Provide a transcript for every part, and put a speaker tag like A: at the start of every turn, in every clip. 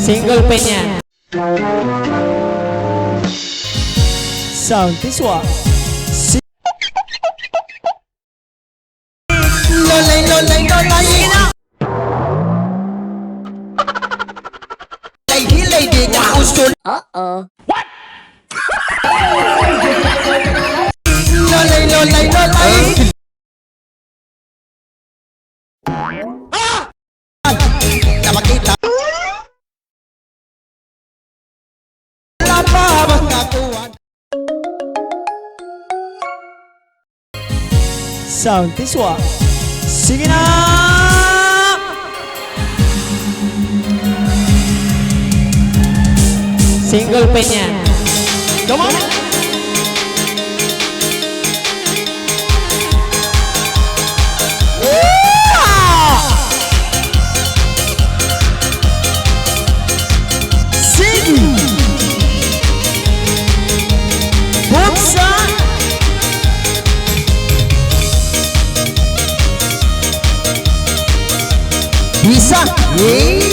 A: Single pen yan.
B: Sound this one.
C: Lolay, lolay, lolay. Hilay, di ka usul. What? Lolay, lolay, lolay. Napakita. Wala pa bang kakuhan?
B: Sound this one. Sige na!
A: Single pen yan.
B: Come on! Sige! Buksan!
C: Bisa. Yeay.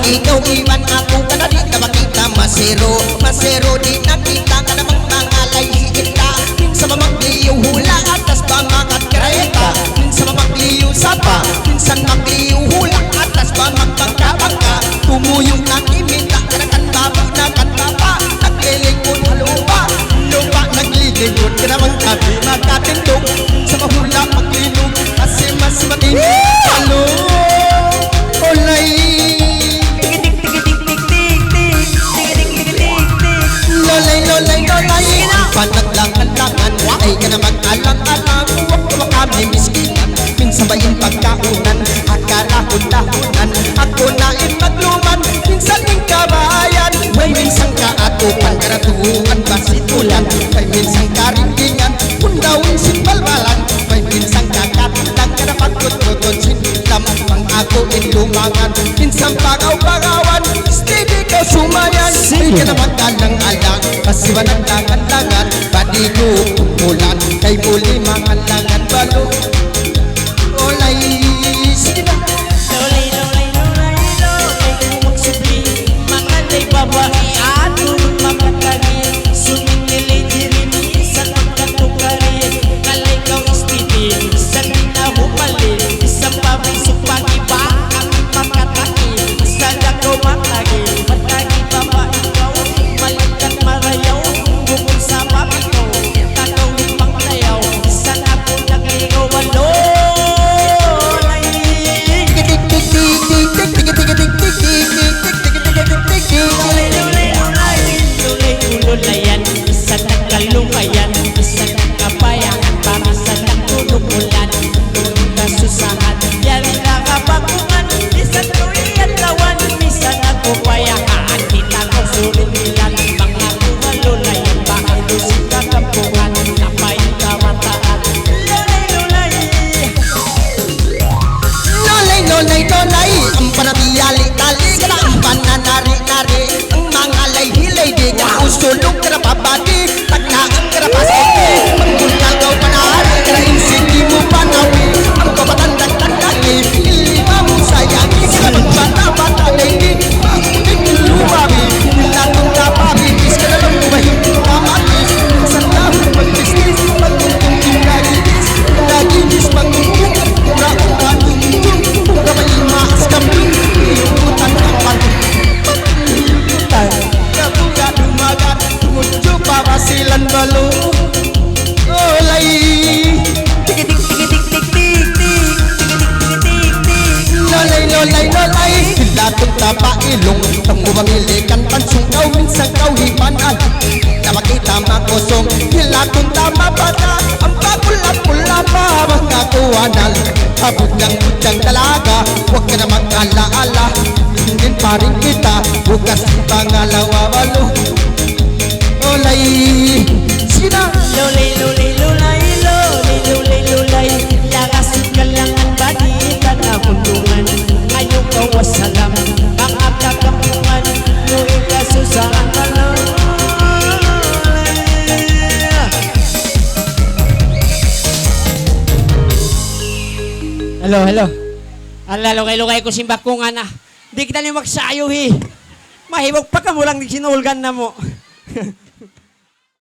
C: Ikaw iwan ako ka na di ka makita masero. Masero di nakita ka namang mangalay higita. Minsan mamagliyo hula atas ba makatkareta. Minsan mamagliyo sapa, minsan magliyo hula atas ba magpagkabangka. Tumuyong nakimita ka na kantaba na kantaba. Naglilingkod halupa, lupa naglilingkod ka namang tabi makatindog. Sa mahula maglilog kasi mas matindi. Halo, olay. Panaglangan-langan, ay ka naman alang-alang. Huwag ka kami miskinan, minsan bayin pagkaunan. Akala-hulahunan, ako na magluman. Minsan yung kabayan, may minsan kaatupan. Karatuan basitulan, may minsan karingingan. Pundawin simbalbalan, may minsan kakatulang. Karapagkot-koton sinlam, pang ako ilumangan. Minsan pagaw-pagawan, steady ka sumayan. Ay ka naman alang-alang, kasi managlangan-langan. Padigo umulan, kay muli mga langan balo. Olay, sige na.
A: Lolay, lolay, lolay, lolay. Kung magsubli, mga day babae at tulong mamatagi. Sumingilay dirimi sa pagkatukari. Kalay kaw istipin, sa tinahupali. Isang pabay supagi ba ang makataki. Sa dako matagi, matagi babae ikaw. Malikat marayaw, bukod sa papi ko. Kakawin pang layaw, isang ako nakayaw walo. Lulayan, isa nagkalumayan, isa nagkabayaan, para sa nagtulumulan, nagkasusahan, yari nakabakungan, isa tuwian lawan, isa nagpupayaan, kita ko sulit nilang, mga lulayan, bakit doon kakampungan, napayin kamataan, lulay.
C: Lolay, lolay, lolay. Ang panatiyali-tali ka na, ang pananari-nari. Ang mga lay-hilay di ka usulog ka na babati. Taglaan ka na pasiti. Pagkulkagaw ka na hari ka na insindi mo panawi. Ang kabatang nagtagtagi, ilima mo sayang. Ika na magbata-bata na hindi. lolay lolay Hilatong tapa ilong Tamo mamili kan pansungkaw Minsan kaw hipanan Na makita makosong Hilatong tama bata Ang papula-pula pa Mga kuwanal Abudang-budang talaga Huwag ka na mag-ala-ala Hindi pa rin kita Bukas pangalawa walo Lolay Sige na
A: Lulay, lulay, lulay, lulay, lulay, lulay Lakasin ka lang ang balikan na kulungan Ngayong kawasalam Ang agkakampungan Nung ikasusahan ka lang Hello Lalo kay ko simbakungan na Di kita ni magsayo hi Mahibog pa ka mo lang di sinulgan na mo